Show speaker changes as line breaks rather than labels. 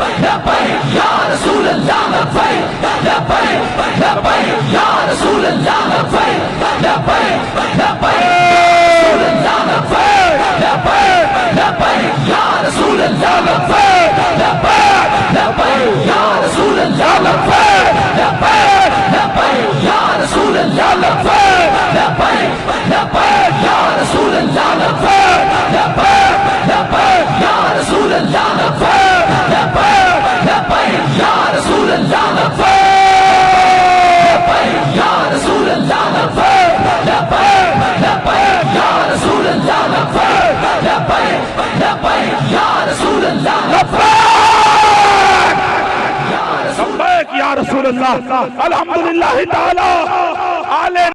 लब्बैक या रसूल अल्लाह लब्बैक लब्बैक लब्बैक या रसूल अल्लाह लब्बैक लब्बैक लब्बैक या रसूल अल्लाह लब्बैक लब्बैक लब्बैक या रसूल अल्लाह लब्बैक लब्बैक लब्बैक या रसूल अल्लाह लब्बैक लब्बैक लब्बैक या रसूल अल्लाह लब्बैक लब्बैक लब्बैक या रसूल अल्लाह लब्बैक लब्बैक लब्बैक या रसूल अल्लाह लब्बैक लब्बैक या रसूल अल्लाह लब्बैक लब्बैक लब्बैक या रसूल अल्लाह लब्बैक लब्बैक लब्बैक या रसूल अल्लाह
लब्बैक या रसूल अल्लाह। अल्हम्दुलिल्लाह ताला आले